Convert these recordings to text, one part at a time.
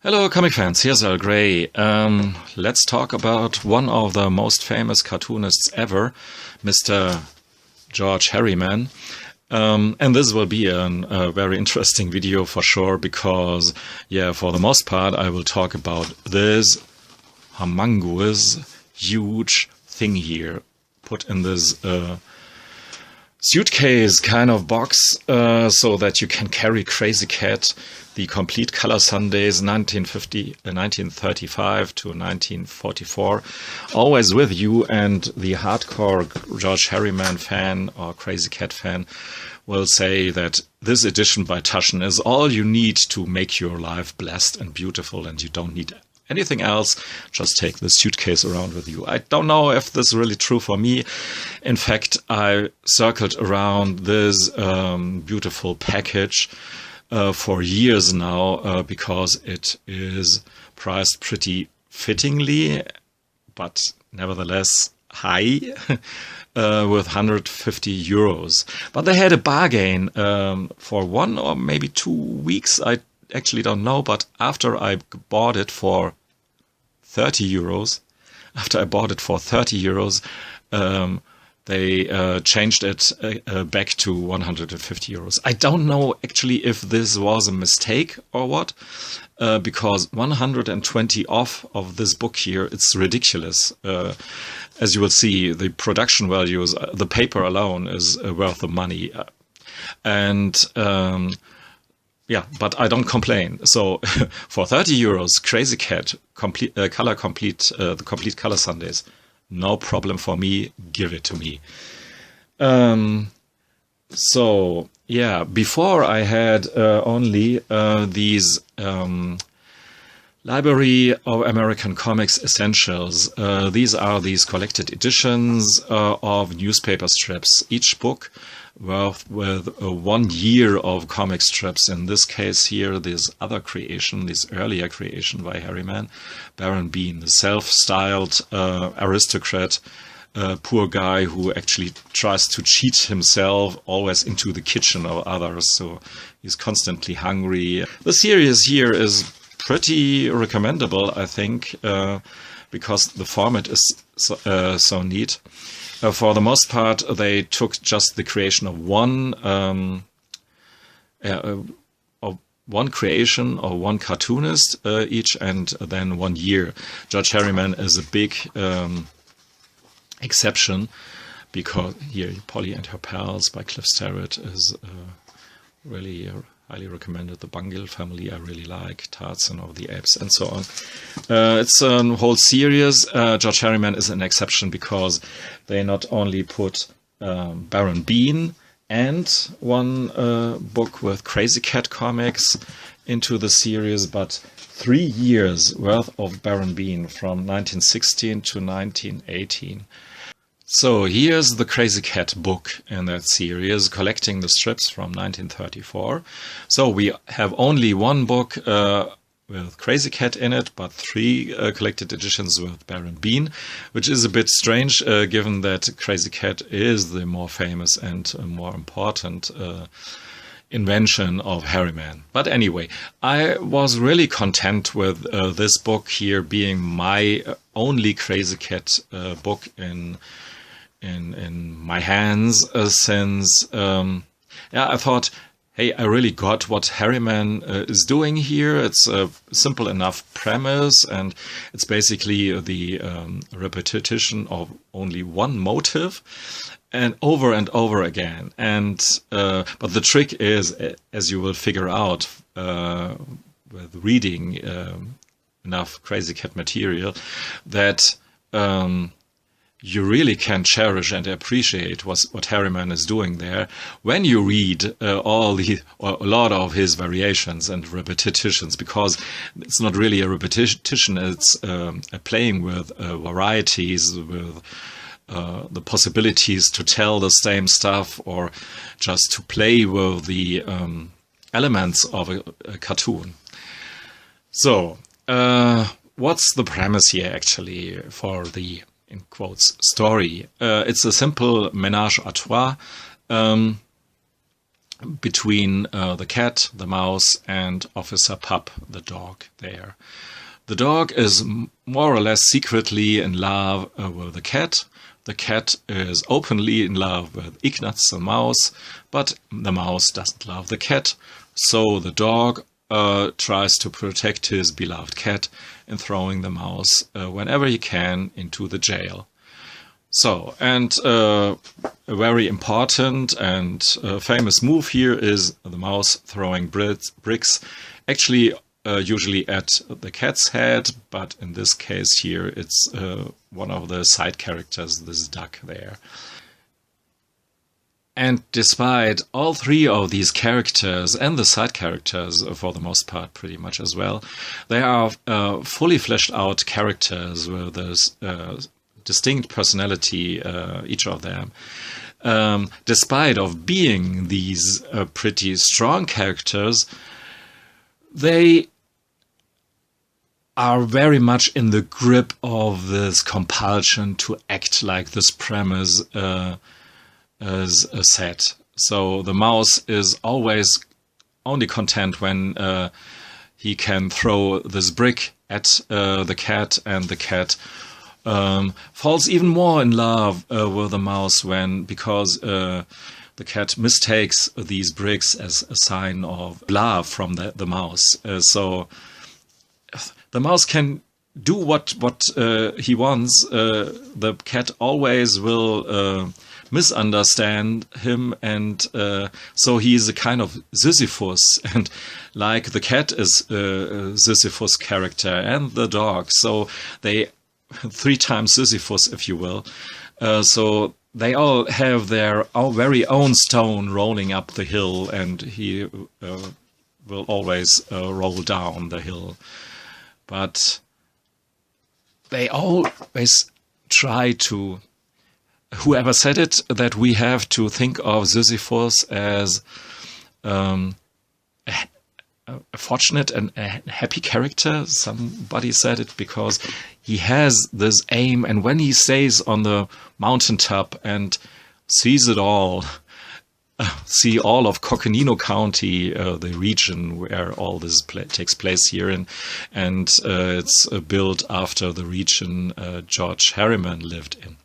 Hello comic fans, here's Earl Grey. Let's talk about one of the most famous cartoonists ever, Mr. George Herriman. And this will be a very interesting video for sure, because, yeah, for the most part I will talk about this humongous, huge thing here, put in this suitcase kind of box, so that you can carry Krazy Kat, the complete color Sundays 1935 to 1944, always with you. And the hardcore George Herriman fan or Krazy Kat fan will say that this edition by Taschen is all you need to make your life blessed and beautiful, and you don't need anything else. Just take the suitcase around with you. I don't know if this is really true for me. In fact, I circled around this beautiful package for years now, because it is priced pretty fittingly, but nevertheless high, with 150 euros. But they had a bargain for 1 or maybe 2 weeks. I actually don't know, but after I bought it for 30 euros, they changed it back to 150 euros. I don't know actually if this was a mistake or what, because 120 off of this book here, it's ridiculous. As you will see, the production values, the paper alone is worth the money. Yeah, but I don't complain. So for 30 euros, Krazy Kat, the complete color Sundays, no problem for me. Give it to me. So yeah, before I had only these Library of American Comics Essentials. These are these collected editions of newspaper strips. Each book with 1 year of comic strips. In this case here, this other creation, this earlier creation by Herriman, Baron Bean, the self-styled aristocrat, poor guy who actually tries to cheat himself always into the kitchen of others, so he's constantly hungry. The series here is pretty recommendable, I think, because the format is so neat. For the most part, they took just the creation of one creation or one cartoonist each, and then 1 year. George Herriman is a big exception, because here Polly and Her Pals by Cliff Starrett is really highly recommended. The Bungle family I really like, Tarzan of the Apes, and so on. It's a whole series. George Herriman is an exception because they not only put Baron Bean and one book with Krazy Kat comics into the series, but 3 years worth of Baron Bean from 1916 to 1918. So here's the Krazy Kat book in that series, collecting the strips from 1934. So we have only one book with Krazy Kat in it, but 3 collected editions with Baron Bean, which is a bit strange, given that Krazy Kat is the more famous and more important invention of Herriman. But anyway, I was really content with this book here being my only Krazy Kat book in my hands, since I thought, hey, I really got what Herriman is doing here. It's a simple enough premise, and it's basically the repetition of only one motive and over again. And but the trick is, as you will figure out with reading enough Krazy Kat material, that you really can cherish and appreciate what Herriman is doing there when you read a lot of his variations and repetitions, because it's not really a repetition, it's a playing with varieties, with the possibilities to tell the same stuff, or just to play with the elements of a cartoon. So, what's the premise here actually for the, in quotes, story? It's a simple ménage à trois. between the cat, the mouse, and Officer Pup, the dog there. The dog is more or less secretly in love with the cat. The cat is openly in love with Ignaz, the mouse, but the mouse doesn't love the cat. So the dog tries to protect his beloved cat in throwing the mouse whenever he can into the jail. So, and a very important and famous move here is the mouse throwing bricks, actually usually at the cat's head, but in this case here it's one of the side characters, this duck there. And despite all three of these characters and the side characters, for the most part pretty much as well, they are fully fleshed out characters with this distinct personality, each of them. Despite of being these pretty strong characters, they are very much in the grip of this compulsion to act like this premise is set. So the mouse is always only content when he can throw this brick at the cat, and the cat falls even more in love with the mouse because the cat mistakes these bricks as a sign of love from the mouse. So the mouse can do what he wants. The cat always will misunderstand him, and so he is a kind of Sisyphus, and like the cat is a Sisyphus character and the dog, so they 3 times Sisyphus, if you will. So they all have their very own stone rolling up the hill, and he will always roll down the hill. But they always try to, whoever said it, that we have to think of Sisyphus as a fortunate and a happy character. Somebody said it because he has this aim, and when he stays on the mountaintop and sees it all, see all of Coconino County, the region where all this takes place here, and it's built after the region George Herriman lived in.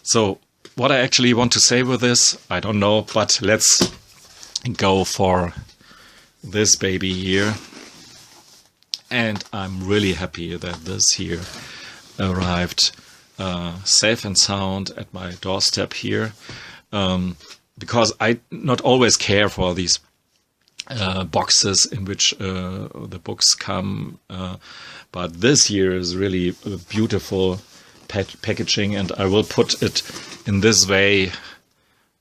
So what I actually want to say with this, I don't know, but let's go for this baby here. And I'm really happy that this here arrived safe and sound at my doorstep here, because I not always care for these boxes in which the books come, but this here is really a beautiful packaging, and I will put it in this way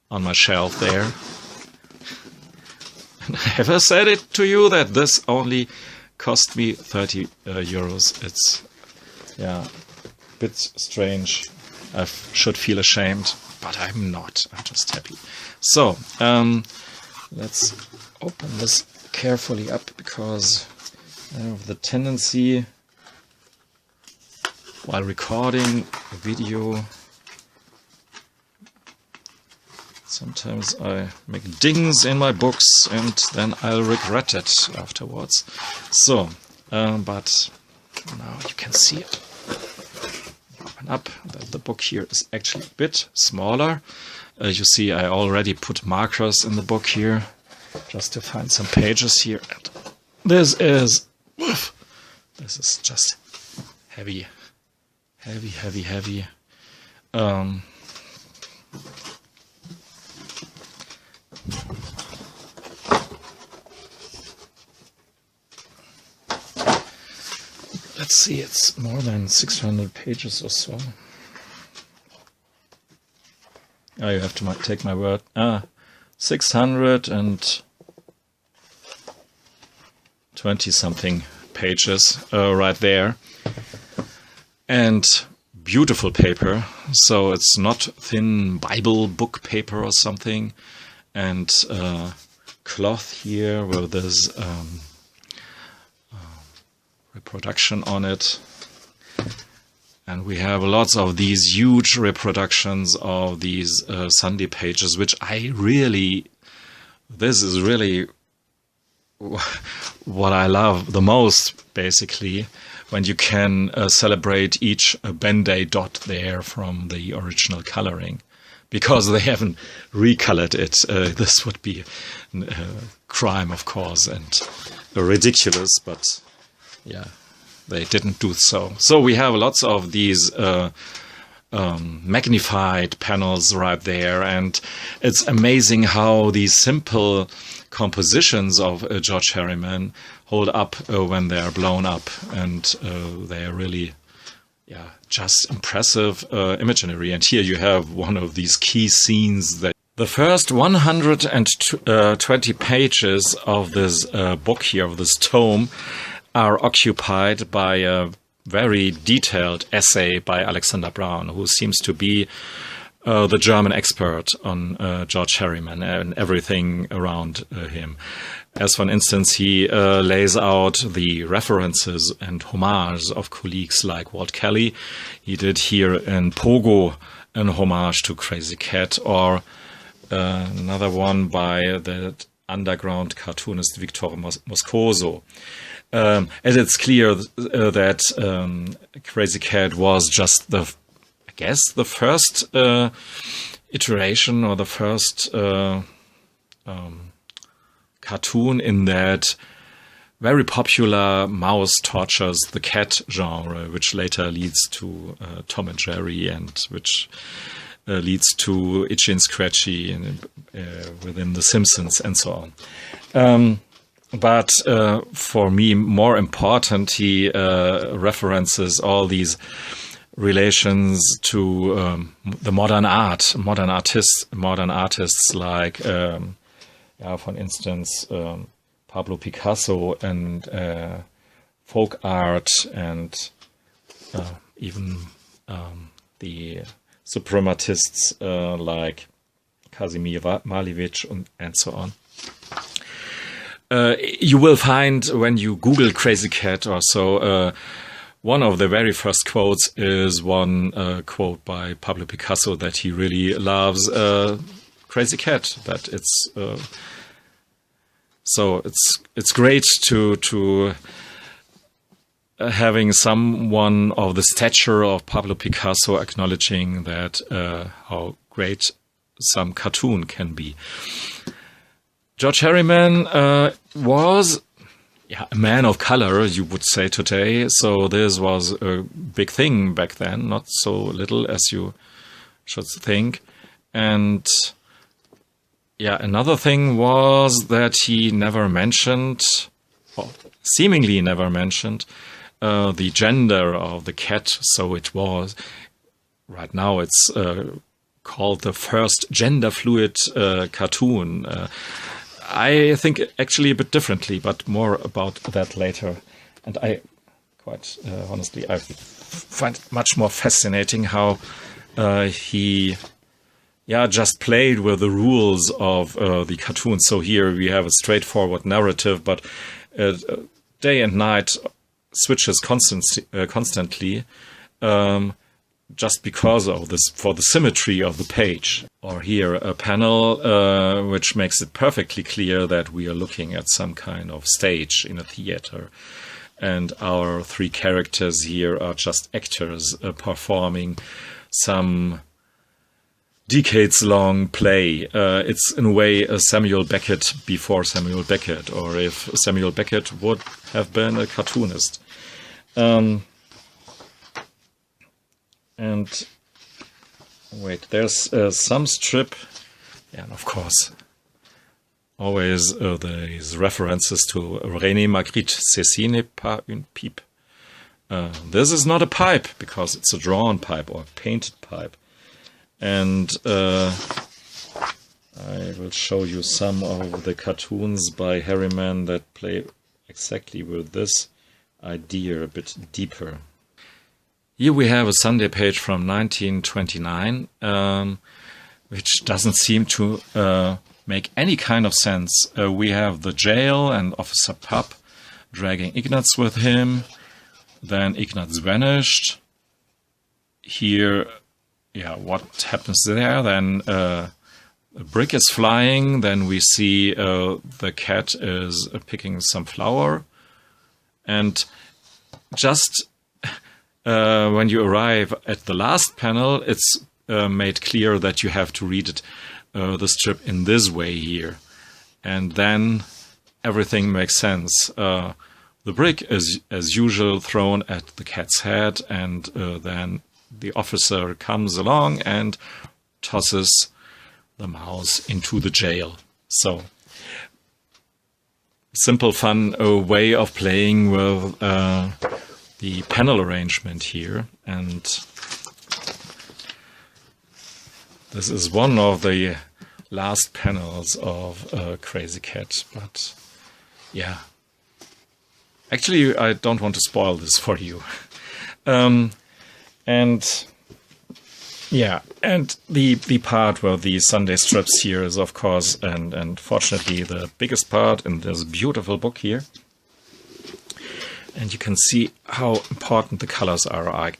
on my shelf there. And have I said it to you that this only cost me 30 euros? It's, yeah, a bit strange. I should feel ashamed, but I'm not. I'm just happy. So, let's open this carefully up, because I have the tendency, while recording a video, sometimes I make dings in my books and then I'll regret it afterwards. So, but now you can see it. Open up. The book here is actually a bit smaller. You see, I already put markers in the book here just to find some pages here. And this is just heavy. Heavy. Let's see, it's more than 600 pages or so. Oh, you have to take my word. 620 something pages right there. And beautiful paper, so it's not thin Bible book paper or something. And cloth here with this reproduction on it. And we have lots of these huge reproductions of these Sunday pages, which I really this is really what I love the most, basically, when you can celebrate each Band-Aid dot there from the original coloring, because they haven't recolored it. This would be a crime, of course, and ridiculous, but yeah, they didn't do so. So we have lots of these magnified panels right there, and it's amazing how these simple compositions of George Herriman hold up when they are blown up, and they are really, yeah, just impressive imagery. And here you have one of these key scenes. That the first 120 pages of this book here, of this tome, are occupied by a very detailed essay by Alexander Braun, who seems to be the German expert on George Herriman and everything around him. As for instance, he lays out the references and homages of colleagues like Walt Kelly. He did here in Pogo an homage to Krazy Kat, or another one by the underground cartoonist Victor Moscoso. And it's clear that Krazy Kat was just the first iteration, or the first cartoon in that very popular mouse tortures the cat genre, which later leads to Tom and Jerry, and which leads to Itchy and Scratchy within The Simpsons and so on. But for me, more important, he references all these relations to the modern artists like, for instance, Pablo Picasso, and folk art, and even the suprematists like Kazimir Malevich and so on. You will find, when you Google Krazy Kat or so, one of the very first quotes is one quote by Pablo Picasso that he really loves Krazy Kat. That it's so it's great to having someone of the stature of Pablo Picasso acknowledging that how great some cartoon can be. George Herriman was a man of color, you would say today. So this was a big thing back then, not so little as you should think. And another thing was that he never mentioned, or seemingly never mentioned, the gender of the cat. So it was, right now it's called the first gender fluid cartoon. I think actually a bit differently, but more about that later. And I, quite honestly, I find it much more fascinating how he just played with the rules of the cartoon. So here we have a straightforward narrative, but day and night switches constantly, just because of this, for the symmetry of the page. Or here a panel which makes it perfectly clear that we are looking at some kind of stage in a theater, and our three characters here are just actors performing some decades-long play. It's in a way a Samuel Beckett before Samuel Beckett, or if Samuel Beckett would have been a cartoonist. And wait, there's some strip, and of course, always these references to René Magritte, ceci n'est pas une pipe. This is not a pipe, because it's a drawn pipe or painted pipe. And I will show you some of the cartoons by Herriman that play exactly with this idea a bit deeper. Here we have a Sunday page from 1929, which doesn't seem to make any kind of sense. We have the jail and Officer Pupp dragging Ignatz with him. Then Ignatz vanished. Here, what happens there? Then a brick is flying, then we see the cat is picking some flower. And just when you arrive at the last panel, it's made clear that you have to read it, the strip in this way here. And then everything makes sense. The brick is, as usual, thrown at the cat's head, and then the officer comes along and tosses the mouse into the jail. So, simple, fun way of playing with the panel arrangement here. And this is one of the last panels of Krazy Kat, but yeah. Actually, I don't want to spoil this for you. And yeah, and the part where the Sunday strips here is, of course, and fortunately the biggest part in this beautiful book here. And you can see how important the colors are, I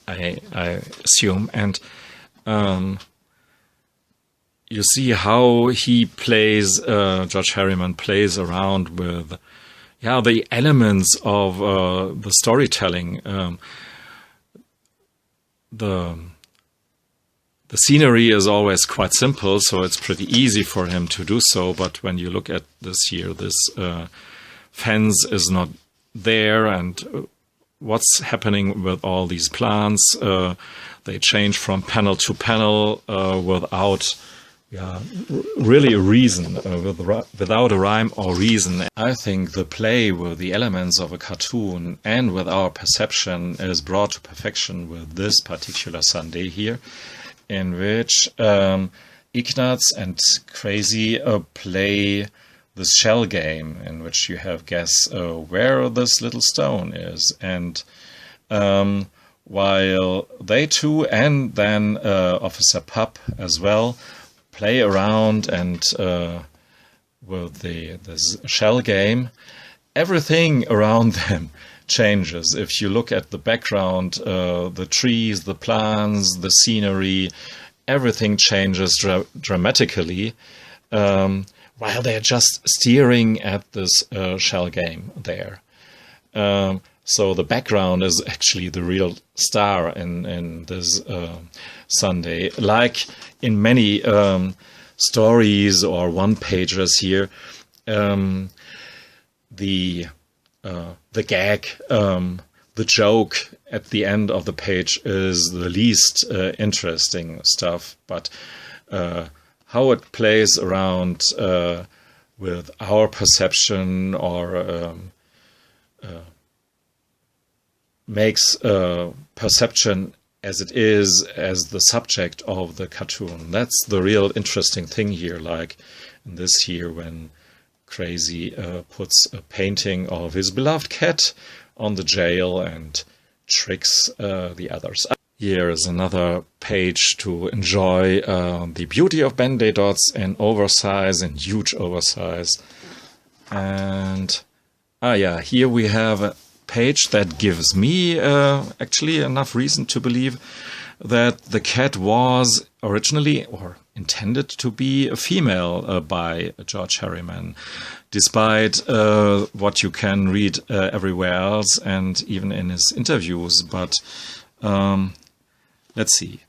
assume. And you see how he plays, George Herriman plays around with the elements of the storytelling. The scenery is always quite simple, so it's pretty easy for him to do so. But when you look at this here, this fence is not there, and what's happening with all these plants? They change from panel to panel without really a reason, without a rhyme or reason. I think the play with the elements of a cartoon and with our perception is brought to perfection with this particular Sunday here, in which Ignaz and Krazy play this shell game, in which you have guess where this little stone is. And while they two, and then Officer Pup as well, play around and with this shell game, everything around them changes. If you look at the background, the trees, the plants, the scenery, everything changes dramatically while they're just staring at this shell game there. So the background is actually the real star in this Sunday. Like in many stories or one-pagers here, the gag, the joke at the end of the page is the least interesting stuff, but how it plays around with our perception or makes perception as it is as the subject of the cartoon. That's the real interesting thing here, like in this here when Krazy puts a painting of his beloved cat on the jail and tricks the others. Here is another page to enjoy the beauty of Band-Aid dots in oversize and huge oversize. And here we have a page that gives me actually enough reason to believe that the cat was originally or intended to be a female by George Herriman, despite what you can read everywhere else and even in his interviews. But let's see.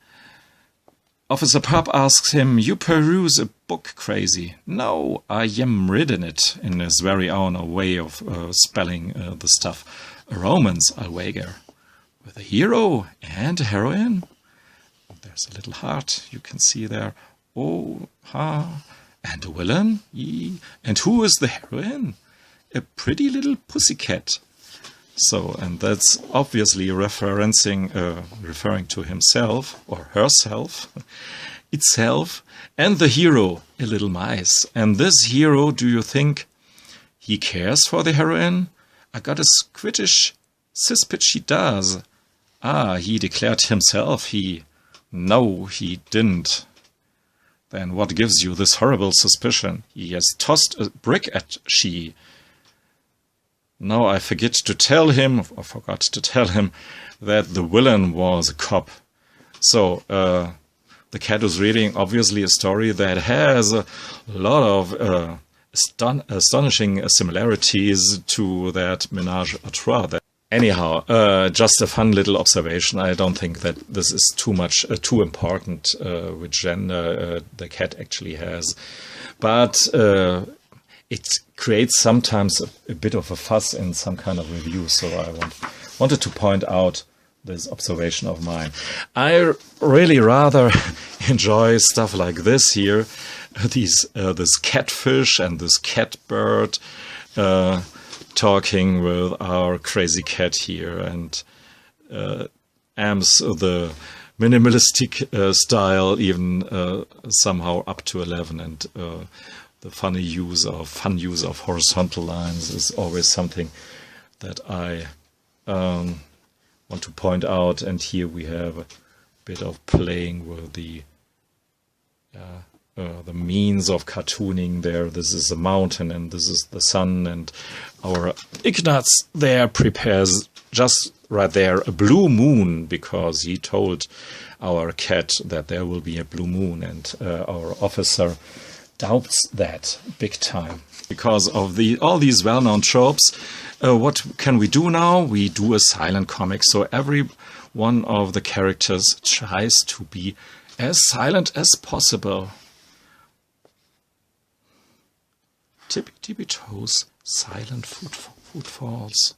Officer Pup asks him, "You peruse a book, Krazy?" "No, I am reading it," in his very own way of spelling the stuff. "A romance, I'll wager. With a hero and a heroine?" There's a little heart you can see there. "Oh, ha. And a villain? And who is the heroine?" "A pretty little pussycat." So, and that's obviously referring to himself or herself, itself, and the hero, a little mice. And this hero, do you think he cares for the heroine? I got a squiddish suspicion he does. He declared himself No, he didn't. Then what gives you this horrible suspicion? He has tossed a brick at she. Now I forgot to tell him that the villain was a cop. So, the the cat is reading obviously a story that has a lot of astonishing similarities to that Ménage à trois. Anyhow, just a fun little observation. I don't think that this is too important which gender the cat actually has, but it creates sometimes a bit of a fuss in some kind of review. So I wanted to point out this observation of mine. I really rather enjoy stuff like this here, this catfish and this cat bird talking with our Krazy Kat here, and amps the minimalistic style even somehow up to 11, and the fun use of horizontal lines is always something that I want to point out. And here we have a bit of playing with the means of cartooning there. This is a mountain and this is the sun, and our Ignaz there prepares just right there a blue moon, because he told our cat that there will be a blue moon, and our officer doubts that big time. Because of all these well-known tropes, what can we do now? We do a silent comic, so every one of the characters tries to be as silent as possible. Tippy toes, silent footfalls.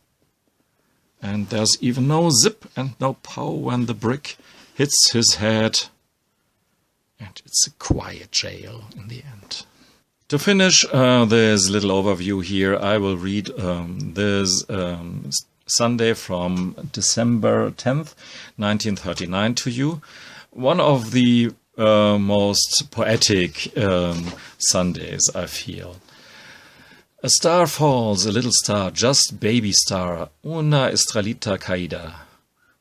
And there's even no zip and no pow when the brick hits his head. And it's a quiet jail in the end. To finish this little overview here, I will read this Sunday from December 10th, 1939 to you. One of the most poetic Sundays, I feel. A star falls, a little star, just baby star, una estrellita caída.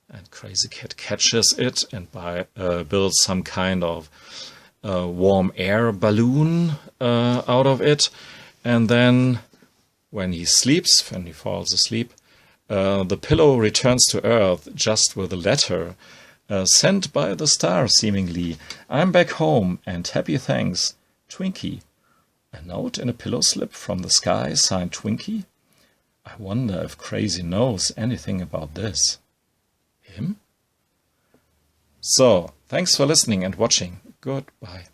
And Krazy Kat catches it and builds some kind of warm air balloon out of it. And then when he falls asleep, the pillow returns to Earth just with a letter sent by the star, seemingly. I'm back home and happy thanks, Twinkie. A note in a pillow slip from the sky, signed Twinkie? I wonder if Krazy knows anything about this. Him? So, thanks for listening and watching. Goodbye.